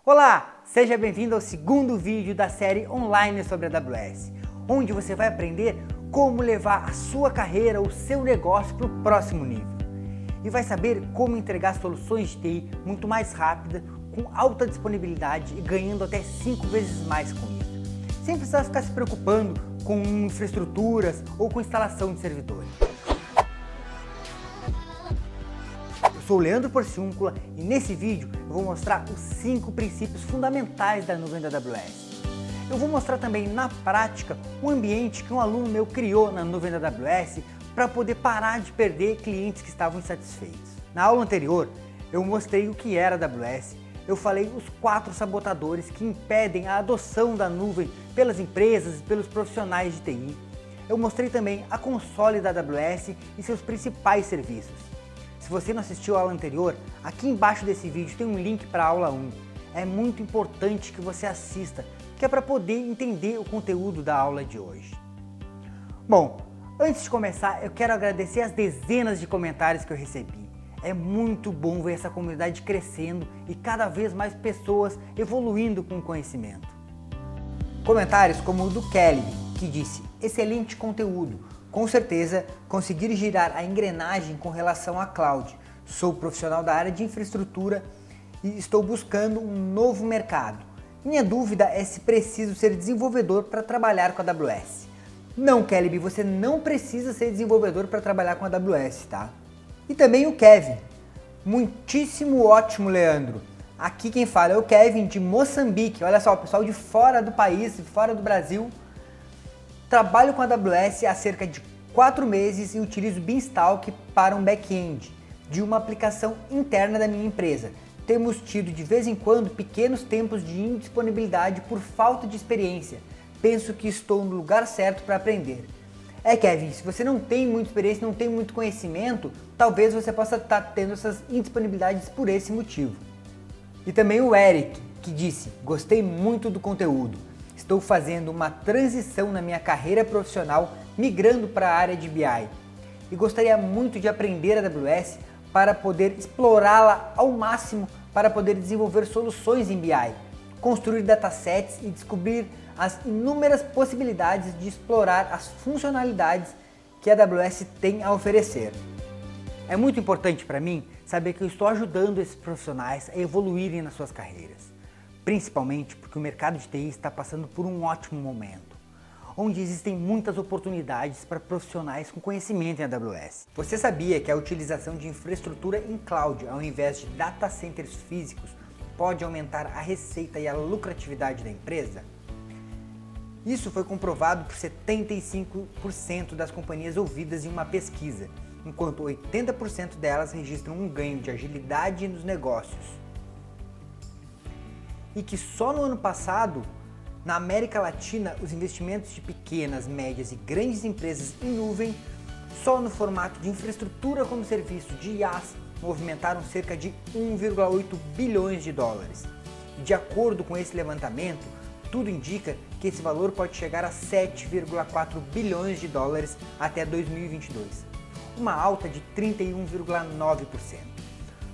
Olá, seja bem-vindo ao segundo vídeo da série online sobre a AWS, onde você vai aprender como levar a sua carreira, o seu negócio para o próximo nível. E vai saber como entregar soluções de TI muito mais rápida, com alta disponibilidade e ganhando até 5 vezes mais com isso, sem precisar ficar se preocupando com infraestruturas ou com instalação de servidores. Eu sou o Leandro Porciúncula e nesse vídeo eu vou mostrar os 5 princípios fundamentais da nuvem da AWS. Eu vou mostrar também na prática um ambiente que um aluno meu criou na nuvem da AWS para poder parar de perder clientes que estavam insatisfeitos. Na aula anterior eu mostrei o que era a AWS, eu falei os 4 sabotadores que impedem a adoção da nuvem pelas empresas e pelos profissionais de TI. Eu mostrei também a console da AWS e seus principais serviços. Se você não assistiu a aula anterior, aqui embaixo desse vídeo tem um link para a aula 1. É muito importante que você assista, que é para poder entender o conteúdo da aula de hoje. Bom, antes de começar, eu quero agradecer as dezenas de comentários que eu recebi. É muito bom ver essa comunidade crescendo e cada vez mais pessoas evoluindo com o conhecimento. Comentários como o do Kelly, que disse: excelente conteúdo. Com certeza, conseguir girar a engrenagem com relação à cloud. Sou profissional da área de infraestrutura e estou buscando um novo mercado. Minha dúvida é se preciso ser desenvolvedor para trabalhar com a AWS. Não, Kelly, você não precisa ser desenvolvedor para trabalhar com a AWS, tá? E também o Kevin. Muitíssimo ótimo, Leandro. Aqui quem fala é o Kevin de Moçambique. Olha só, o pessoal de fora do país, de fora do Brasil. Trabalho com a AWS há cerca de 4 meses e utilizo Beanstalk para um back-end de uma aplicação interna da minha empresa. Temos tido de vez em quando pequenos tempos de indisponibilidade por falta de experiência. Penso que estou no lugar certo para aprender. Kevin, se você não tem muita experiência, não tem muito conhecimento, talvez você possa estar tendo essas indisponibilidades por esse motivo. E também o Eric, que disse: gostei muito do conteúdo. Estou fazendo uma transição na minha carreira profissional, migrando para a área de BI. E gostaria muito de aprender a AWS para poder explorá-la ao máximo, para poder desenvolver soluções em BI, construir datasets e descobrir as inúmeras possibilidades de explorar as funcionalidades que a AWS tem a oferecer. É muito importante para mim saber que eu estou ajudando esses profissionais a evoluírem nas suas carreiras. Principalmente porque o mercado de TI está passando por um ótimo momento, onde existem muitas oportunidades para profissionais com conhecimento em AWS. Você sabia que a utilização de infraestrutura em cloud ao invés de data centers físicos pode aumentar a receita e a lucratividade da empresa? Isso foi comprovado por 75% das companhias ouvidas em uma pesquisa, enquanto 80% delas registram um ganho de agilidade nos negócios. E que só no ano passado, na América Latina, os investimentos de pequenas, médias e grandes empresas em nuvem, só no formato de infraestrutura como serviço de IaaS, movimentaram cerca de 1,8 bilhões de dólares. E de acordo com esse levantamento, tudo indica que esse valor pode chegar a 7,4 bilhões de dólares até 2022, uma alta de 31,9%.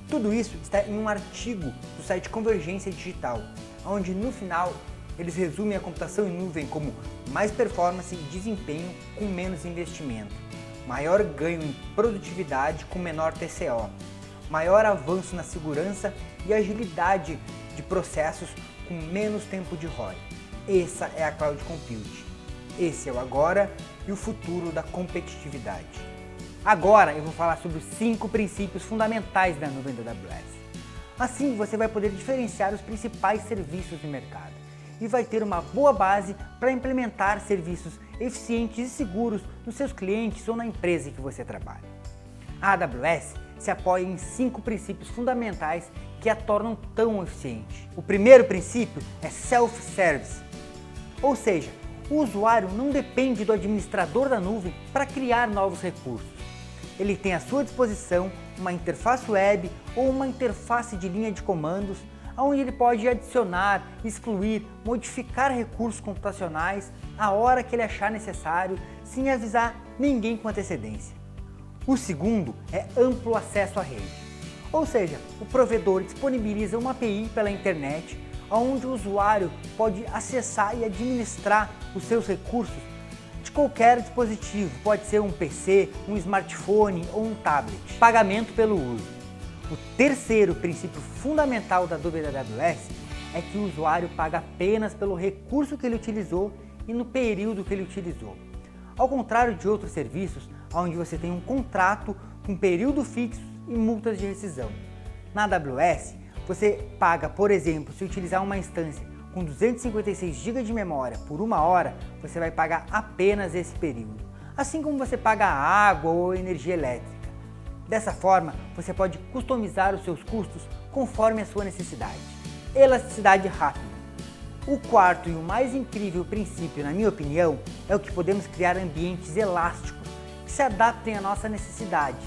Tudo isso está em um artigo do site Convergência Digital, onde no final eles resumem a computação em nuvem como mais performance e desempenho com menos investimento, maior ganho em produtividade com menor TCO, maior avanço na segurança e agilidade de processos com menos tempo de ROI. Essa é a Cloud Computing. Esse é o agora e o futuro da competitividade. Agora eu vou falar sobre os 5 princípios fundamentais da nuvem da AWS. Assim você vai poder diferenciar os principais serviços do mercado e vai ter uma boa base para implementar serviços eficientes e seguros nos seus clientes ou na empresa em que você trabalha. A AWS se apoia em 5 princípios fundamentais que a tornam tão eficiente. O primeiro princípio é self-service, ou seja, o usuário não depende do administrador da nuvem para criar novos recursos. Ele tem à sua disposição uma interface web ou uma interface de linha de comandos, onde ele pode adicionar, excluir, modificar recursos computacionais a hora que ele achar necessário, sem avisar ninguém com antecedência. O segundo é amplo acesso à rede. Ou seja, o provedor disponibiliza uma API pela internet, onde o usuário pode acessar e administrar os seus recursos de qualquer dispositivo, pode ser um PC, um smartphone ou um tablet. Pagamento pelo uso. O terceiro princípio fundamental da nuvem da AWS é que o usuário paga apenas pelo recurso que ele utilizou e no período que ele utilizou. Ao contrário de outros serviços, onde você tem um contrato com período fixo e multas de rescisão. Na AWS, você paga, por exemplo, se utilizar uma instância com 256 GB de memória por 1 hora, você vai pagar apenas esse período, assim como você paga água ou energia elétrica. Dessa forma, você pode customizar os seus custos conforme a sua necessidade. Elasticidade rápida. O quarto e o mais incrível princípio, na minha opinião, é o que podemos criar ambientes elásticos que se adaptem à nossa necessidade,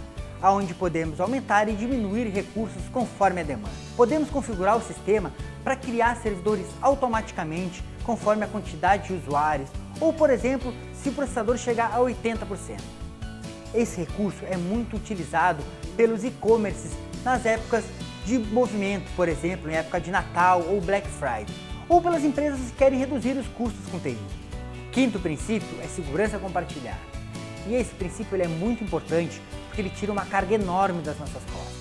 onde podemos aumentar e diminuir recursos conforme a demanda. Podemos configurar o sistema para criar servidores automaticamente conforme a quantidade de usuários ou, por exemplo, se o processador chegar a 80%. Esse recurso é muito utilizado pelos e-commerces nas épocas de movimento, por exemplo, em época de Natal ou Black Friday, ou pelas empresas que querem reduzir os custos com TI. Quinto princípio é segurança compartilhada. E esse princípio ele é muito importante porque ele tira uma carga enorme das nossas costas.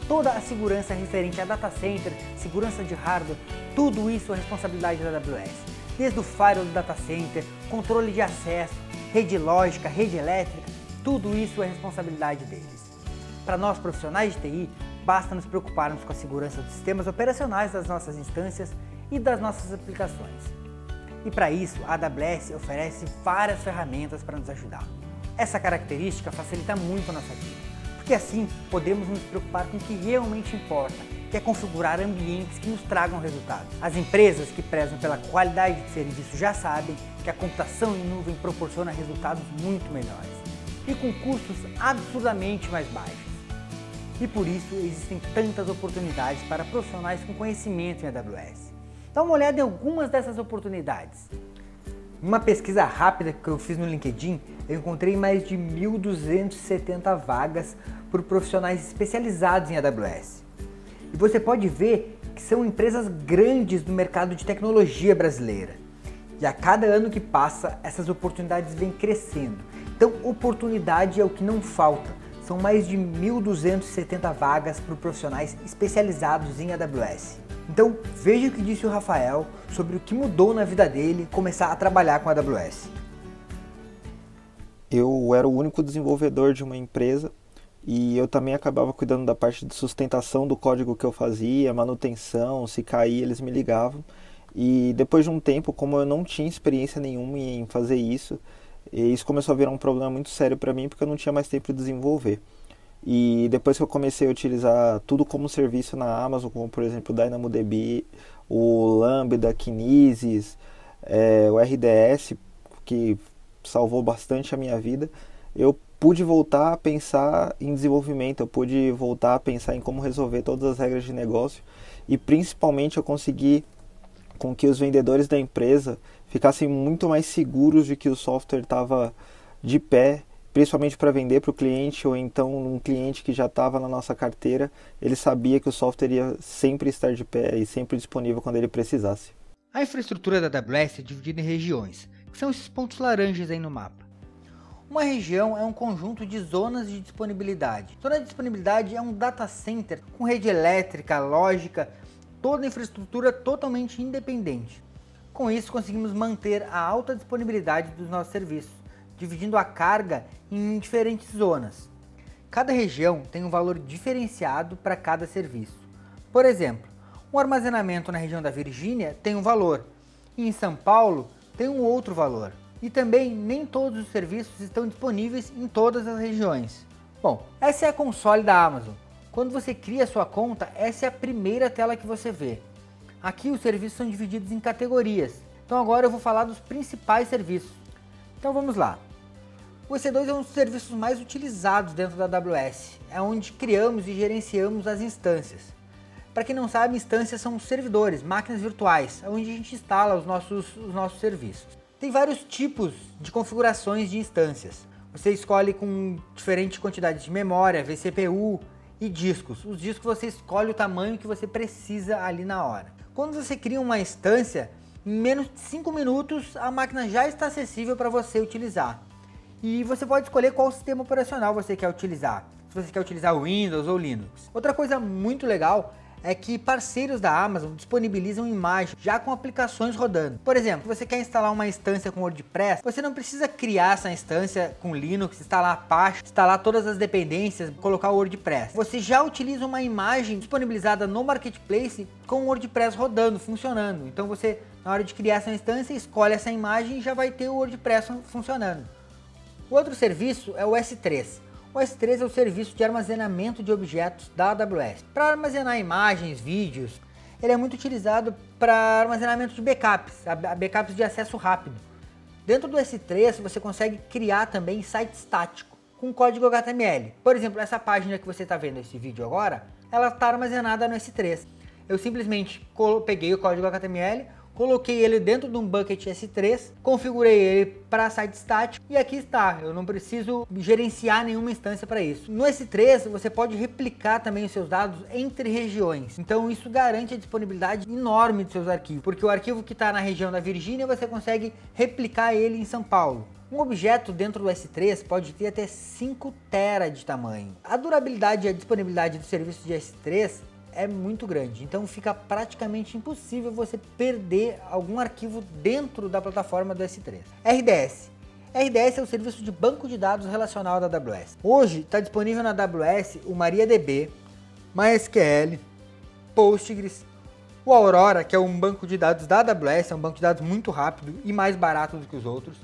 Toda a segurança referente a data center, segurança de hardware, tudo isso é responsabilidade da AWS. Desde o firewall do data center, controle de acesso, rede lógica, rede elétrica, tudo isso é responsabilidade deles. Para nós profissionais de TI, basta nos preocuparmos com a segurança dos sistemas operacionais das nossas instâncias e das nossas aplicações. E para isso, a AWS oferece várias ferramentas para nos ajudar. Essa característica facilita muito a nossa vida, porque assim podemos nos preocupar com o que realmente importa, que é configurar ambientes que nos tragam resultados. As empresas que prezam pela qualidade de serviço já sabem que a computação em nuvem proporciona resultados muito melhores e com custos absurdamente mais baixos. E por isso existem tantas oportunidades para profissionais com conhecimento em AWS. Dá uma olhada em algumas dessas oportunidades. Uma pesquisa rápida que eu fiz no LinkedIn, eu encontrei mais de 1.270 vagas por profissionais especializados em AWS. E você pode ver que são empresas grandes no mercado de tecnologia brasileira. E a cada ano que passa, essas oportunidades vêm crescendo. Então, oportunidade é o que não falta. São mais de 1.270 vagas por profissionais especializados em AWS. Então, veja o que disse o Rafael sobre o que mudou na vida dele começar a trabalhar com a AWS. Eu era o único desenvolvedor de uma empresa e eu também acabava cuidando da parte de sustentação do código que eu fazia, manutenção, se cair eles me ligavam. E depois de um tempo, como eu não tinha experiência nenhuma em fazer isso começou a virar um problema muito sério para mim porque eu não tinha mais tempo de desenvolver. E depois que eu comecei a utilizar tudo como serviço na Amazon, como por exemplo o DynamoDB, o Lambda, Kinesis, o RDS, que salvou bastante a minha vida, eu pude voltar a pensar em desenvolvimento, eu pude voltar a pensar em como resolver todas as regras de negócio e principalmente eu consegui com que os vendedores da empresa ficassem muito mais seguros de que o software estava de pé, principalmente para vender para o cliente ou então um cliente que já estava na nossa carteira, ele sabia que o software ia sempre estar de pé e sempre disponível quando ele precisasse. A infraestrutura da AWS é dividida em regiões, que são esses pontos laranjas aí no mapa. Uma região é um conjunto de zonas de disponibilidade. Zona de disponibilidade é um data center com rede elétrica, lógica, toda a infraestrutura totalmente independente. Com isso, conseguimos manter a alta disponibilidade dos nossos serviços, dividindo a carga em diferentes zonas. Cada região tem um valor diferenciado para cada serviço. Por exemplo, um armazenamento na região da Virgínia tem um valor, e em São Paulo tem um outro valor. E também nem todos os serviços estão disponíveis em todas as regiões. Bom, essa é a console da Amazon. Quando você cria a sua conta, essa é a primeira tela que você vê. Aqui os serviços são divididos em categorias. Então agora eu vou falar dos principais serviços. Então vamos lá. O EC2 é um dos serviços mais utilizados dentro da AWS. É onde criamos e gerenciamos as instâncias. Para quem não sabe, instâncias são servidores, máquinas virtuais, onde a gente instala os nossos serviços. Tem vários tipos de configurações de instâncias. Você escolhe com diferentes quantidades de memória, vCPU e discos. Os discos você escolhe o tamanho que você precisa ali na hora. Quando você cria uma instância, em menos de 5 minutos a máquina já está acessível para você utilizar. E você pode escolher qual sistema operacional você quer utilizar, se você quer utilizar o Windows ou Linux. Outra coisa muito legal é que parceiros da Amazon disponibilizam imagens já com aplicações rodando. Por exemplo, você quer instalar uma instância com WordPress, você não precisa criar essa instância com Linux, instalar Apache, instalar todas as dependências, colocar o WordPress. Você já utiliza uma imagem disponibilizada no Marketplace com o WordPress rodando, funcionando. Então você, na hora de criar essa instância, escolhe essa imagem e já vai ter o WordPress funcionando. O outro serviço é o S3. O S3 é o serviço de armazenamento de objetos da AWS. Para armazenar imagens, vídeos, ele é muito utilizado para armazenamento de backups, backups de acesso rápido. Dentro do S3 você consegue criar também site estático com código HTML. Por exemplo, essa página que você está vendo esse vídeo agora, ela está armazenada no S3. Eu simplesmente peguei o código HTML, coloquei ele dentro de um bucket S3, configurei ele para site estático e aqui está. Eu não preciso gerenciar nenhuma instância para isso. No S3 você pode replicar também os seus dados entre regiões. Então isso garante a disponibilidade enorme de seus arquivos, porque o arquivo que está na região da Virgínia você consegue replicar ele em São Paulo. Um objeto dentro do S3 pode ter até 5 TB de tamanho. A durabilidade e a disponibilidade do serviço de S3 é muito grande, então fica praticamente impossível você perder algum arquivo dentro da plataforma do S3. RDS. RDS é o serviço de banco de dados relacional da AWS. Hoje está disponível na AWS o MariaDB, MySQL, Postgres, o Aurora, que é um banco de dados da AWS, é um banco de dados muito rápido e mais barato do que os outros,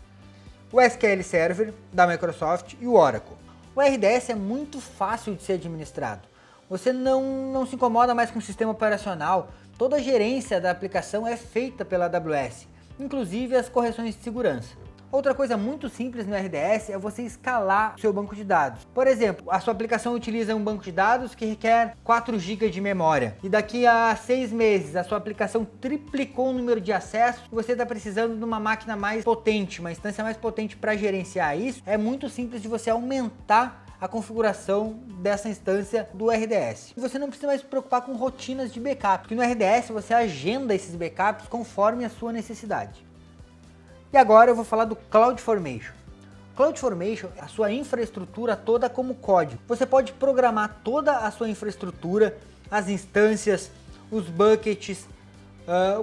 o SQL Server da Microsoft e o Oracle. O RDS é muito fácil de ser administrado. Você não se incomoda mais com o sistema operacional, toda a gerência da aplicação é feita pela AWS, inclusive as correções de segurança. Outra coisa muito simples no RDS é você escalar o seu banco de dados. Por exemplo, a sua aplicação utiliza um banco de dados que requer 4 GB de memória e daqui a 6 meses a sua aplicação triplicou o número de acessos e você está precisando de uma máquina mais potente, uma instância mais potente para gerenciar isso. É muito simples de você aumentar a configuração dessa instância do RDS. Você não precisa mais se preocupar com rotinas de backup, porque no RDS você agenda esses backups conforme a sua necessidade. E agora eu vou falar do CloudFormation. CloudFormation é a sua infraestrutura toda como código. Você pode programar toda a sua infraestrutura, as instâncias, os buckets,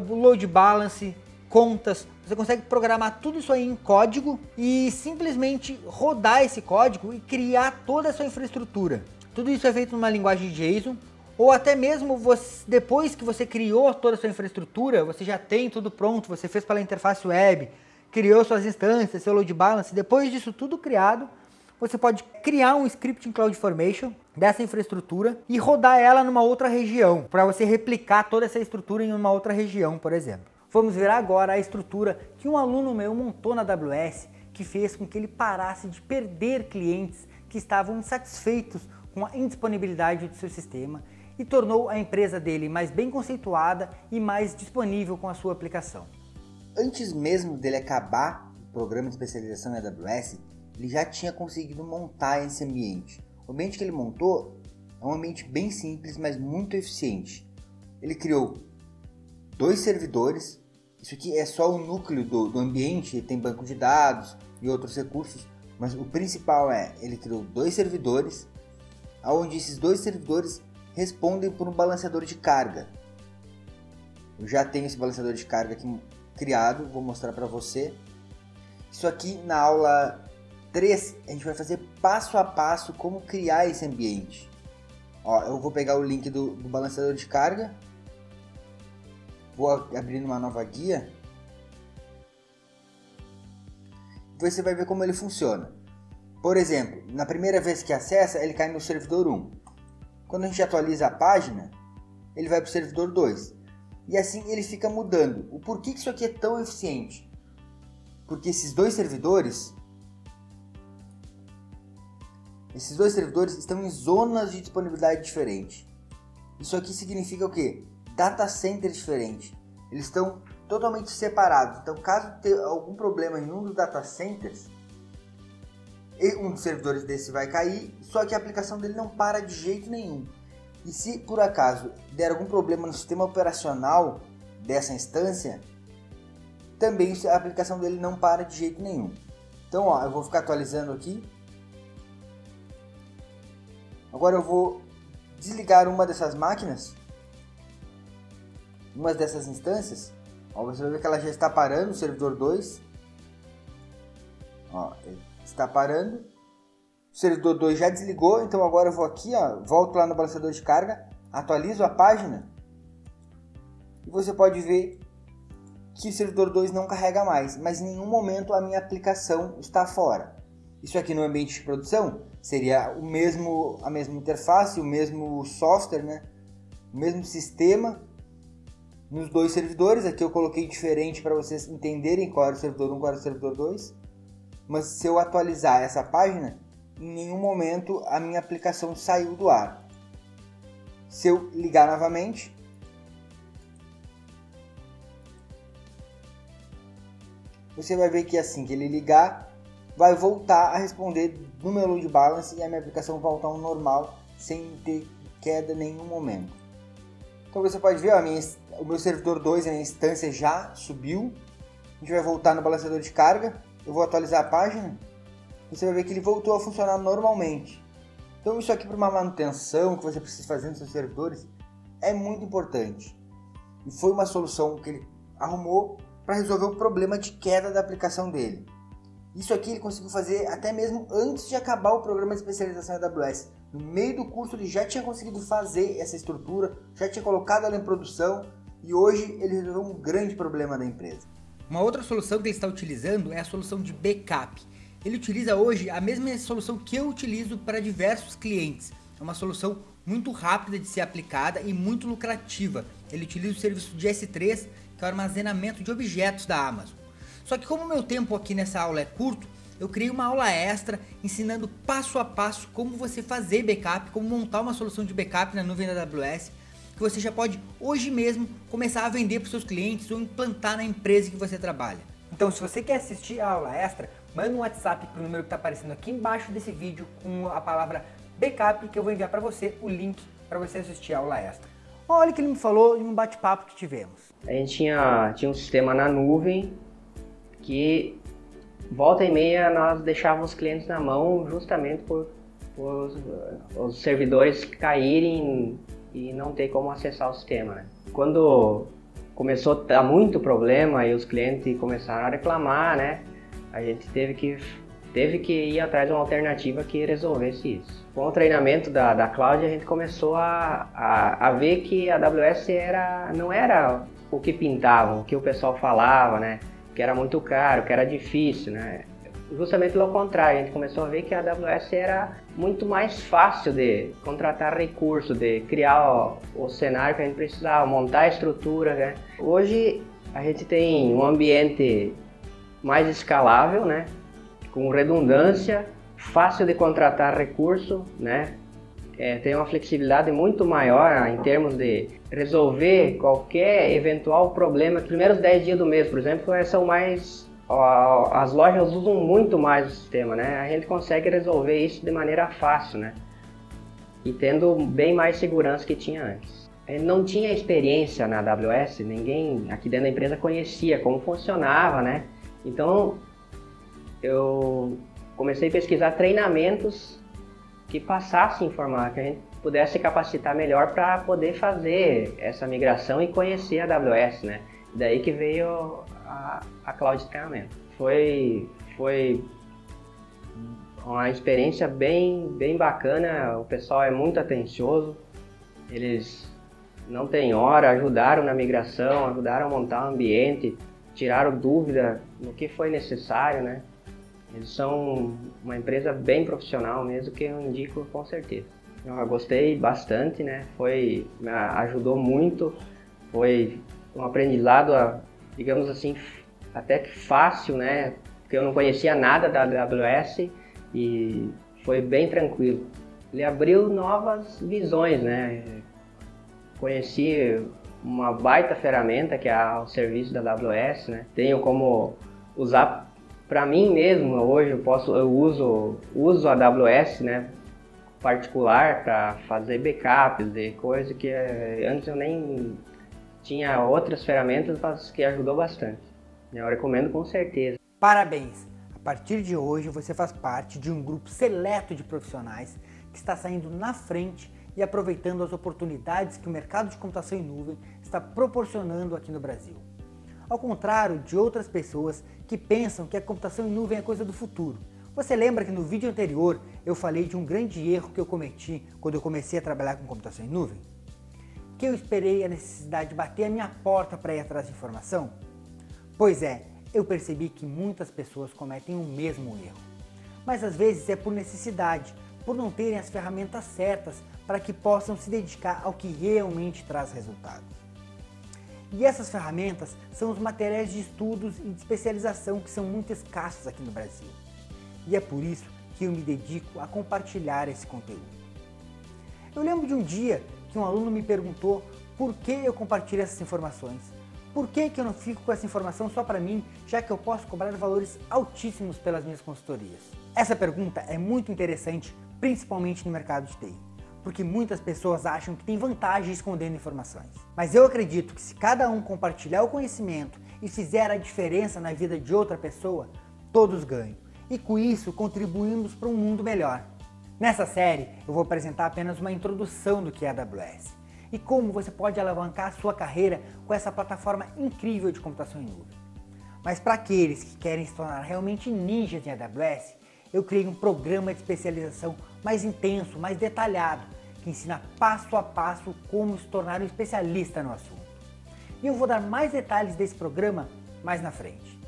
o load balance, contas. Você consegue programar tudo isso aí em código e simplesmente rodar esse código e criar toda a sua infraestrutura. Tudo isso é feito numa linguagem JSON, ou até mesmo depois que você criou toda a sua infraestrutura, você já tem tudo pronto, você fez pela interface web, criou suas instâncias, seu load balance. Depois disso tudo criado, você pode criar um script em CloudFormation dessa infraestrutura e rodar ela numa outra região, para você replicar toda essa estrutura em uma outra região, por exemplo. Vamos ver agora a estrutura que um aluno meu montou na AWS que fez com que ele parasse de perder clientes que estavam insatisfeitos com a indisponibilidade do seu sistema e tornou a empresa dele mais bem conceituada e mais disponível com a sua aplicação. Antes mesmo dele acabar o programa de especialização na AWS, ele já tinha conseguido montar esse ambiente. O ambiente que ele montou é um ambiente bem simples, mas muito eficiente. Ele criou 2 servidores, isso aqui é só o núcleo do ambiente, ele tem banco de dados e outros recursos, mas o principal ele criou 2 servidores, onde esses 2 servidores respondem por um balanceador de carga. Eu já tenho esse balanceador de carga aqui criado, vou mostrar para você. Isso aqui na aula 3 a gente vai fazer passo a passo como criar esse ambiente. Eu vou pegar o link do balanceador de carga. Vou abrir uma nova guia. Você vai ver como ele funciona. Por exemplo, na primeira vez que acessa, ele cai no servidor 1. Quando a gente atualiza a página, ele vai para o servidor 2. E assim ele fica mudando. O porquê que isso aqui é tão eficiente? Porque esses 2 servidores estão em zonas de disponibilidade diferentes. Isso aqui significa o quê? Data center diferente. Eles estão totalmente separados. Então, caso tenha algum problema em um dos data centers, um dos servidores desse vai cair, só que a aplicação dele não para de jeito nenhum. E se por acaso der algum problema no sistema operacional dessa instância, também a aplicação dele não para de jeito nenhum. Então, ó, eu vou ficar atualizando aqui. Agora eu vou desligar uma dessas máquinas, uma dessas instâncias. Ó, você vai ver que ela já está parando, o servidor 2. Ó, ele está parando. O servidor 2 já desligou, então agora eu vou aqui, ó, volto lá no balanceador de carga, atualizo a página e você pode ver que o servidor 2 não carrega mais, mas em nenhum momento a minha aplicação está fora. Isso aqui no ambiente de produção seria a mesma interface, o mesmo software, né? O mesmo sistema nos dois servidores. Aqui eu coloquei diferente para vocês entenderem qual era o servidor 1 qual era o servidor 2. Mas se eu atualizar essa página, em nenhum momento a minha aplicação saiu do ar. Se eu ligar novamente, você vai ver que assim que ele ligar, vai voltar a responder no meu load balance e a minha aplicação voltar ao normal sem ter queda em nenhum momento. Então você pode ver, ó, o meu servidor 2, a minha instância já subiu. A gente vai voltar no balanceador de carga, eu vou atualizar a página. Você vai ver que ele voltou a funcionar normalmente. Então isso aqui para uma manutenção que você precisa fazer nos seus servidores é muito importante. E foi uma solução que ele arrumou para resolver o problema de queda da aplicação dele. Isso aqui ele conseguiu fazer até mesmo antes de acabar o programa de especialização em AWS. No meio do curso ele já tinha conseguido fazer essa estrutura, já tinha colocado ela em produção e hoje ele resolveu um grande problema da empresa. Uma outra solução que ele está utilizando é a solução de backup. Ele utiliza hoje a mesma solução que eu utilizo para diversos clientes. É uma solução muito rápida de ser aplicada e muito lucrativa. Ele utiliza o serviço de S3, que é o armazenamento de objetos da Amazon. Só que como o meu tempo aqui nessa aula é curto, eu criei uma aula extra ensinando passo a passo como você fazer backup, como montar uma solução de backup na nuvem da AWS, que você já pode hoje mesmo começar a vender para os seus clientes ou implantar na empresa que você trabalha. Então se você quer assistir a aula extra, manda um WhatsApp para o número que está aparecendo aqui embaixo desse vídeo com a palavra backup, que eu vou enviar para você o link para você assistir a aula extra. Olha o que ele me falou em um bate-papo que tivemos. A gente tinha um sistema na nuvem que volta e meia nós deixávamos os clientes na mão justamente por os servidores caírem e não ter como acessar o sistema, né? Quando começou a dar muito problema e os clientes começaram a reclamar, né? A gente teve que ir atrás de uma alternativa que resolvesse isso. Com o treinamento da Cláudia, a gente começou a ver que a AWS não era o que pintavam, o que o pessoal falava, né? Que era muito caro, que era difícil, né? Justamente pelo contrário, a gente começou a ver que a AWS era muito mais fácil de contratar recursos, de criar o cenário que a gente precisava, montar a estrutura, né? Hoje a gente tem um ambiente mais escalável, né? Com redundância, fácil de contratar recurso, né? Tem uma flexibilidade muito maior em termos de resolver qualquer eventual problema. Os primeiros 10 dias do mês, por exemplo, são mais... As lojas usam muito mais o sistema, né? A gente consegue resolver isso de maneira fácil, né? E tendo bem mais segurança que tinha antes. A gente não tinha experiência na AWS, ninguém aqui dentro da empresa conhecia como funcionava, né? Então, eu comecei a pesquisar treinamentos que passassem informática, que a gente pudesse capacitar melhor para poder fazer essa migração e conhecer a AWS, né? Daí que veio a Cloud de treinamento. Foi uma experiência bem bacana, o pessoal é muito atencioso, eles não têm hora, ajudaram na migração, ajudaram a montar o ambiente, tiraram dúvida no que foi necessário, né? Eles são uma empresa bem profissional mesmo, que eu indico com certeza. Eu gostei bastante, né? Ajudou muito, foi um aprendizado, digamos assim, até que fácil, né? Porque eu não conhecia nada da AWS e foi bem tranquilo. Ele abriu novas visões, né? Conheci uma baita ferramenta que é o serviço da AWS, né? Tenho como usar para mim mesmo. Hoje eu uso a AWS, né, particular para fazer backups de coisa que antes eu nem tinha outras ferramentas, mas que ajudou bastante. Eu recomendo com certeza. Parabéns! A partir de hoje você faz parte de um grupo seleto de profissionais que está saindo na frente e aproveitando as oportunidades que o mercado de computação em nuvem está proporcionando aqui no Brasil. Ao contrário de outras pessoas que pensam que a computação em nuvem é coisa do futuro. Você lembra que no vídeo anterior eu falei de um grande erro que eu cometi quando eu comecei a trabalhar com computação em nuvem? Que eu esperei a necessidade de bater a minha porta para ir atrás de informação? Pois é, eu percebi que muitas pessoas cometem o mesmo erro. Mas às vezes é por necessidade, por não terem as ferramentas certas para que possam se dedicar ao que realmente traz resultados. E essas ferramentas são os materiais de estudos e de especialização que são muito escassos aqui no Brasil. E é por isso que eu me dedico a compartilhar esse conteúdo. Eu lembro de um dia que um aluno me perguntou por que eu compartilho essas informações. Por que eu não fico com essa informação só para mim, já que eu posso cobrar valores altíssimos pelas minhas consultorias? Essa pergunta é muito interessante, principalmente no mercado de TI, porque muitas pessoas acham que tem vantagem escondendo informações. Mas eu acredito que se cada um compartilhar o conhecimento e fizer a diferença na vida de outra pessoa, todos ganham. E com isso contribuímos para um mundo melhor. Nessa série eu vou apresentar apenas uma introdução do que é a AWS e como você pode alavancar a sua carreira com essa plataforma incrível de computação em nuvem. Mas para aqueles que querem se tornar realmente ninjas em AWS, eu criei um programa de especialização mais intenso, mais detalhado, que ensina passo a passo como se tornar um especialista no assunto. E eu vou dar mais detalhes desse programa mais na frente.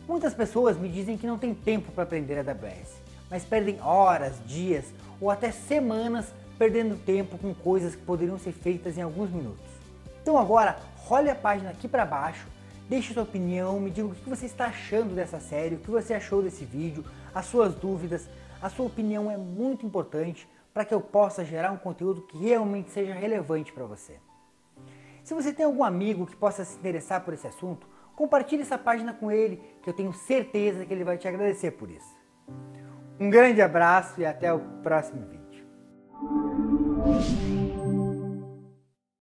Muitas pessoas me dizem que não tem tempo para aprender AWS, mas perdem horas, dias ou até semanas perdendo tempo com coisas que poderiam ser feitas em alguns minutos. Então agora, role a página aqui para baixo, deixe sua opinião, me diga o que você está achando dessa série, o que você achou desse vídeo, as suas dúvidas. A sua opinião é muito importante para que eu possa gerar um conteúdo que realmente seja relevante para você. Se você tem algum amigo que possa se interessar por esse assunto, compartilhe essa página com ele, que eu tenho certeza que ele vai te agradecer por isso. Um grande abraço e até o próximo vídeo.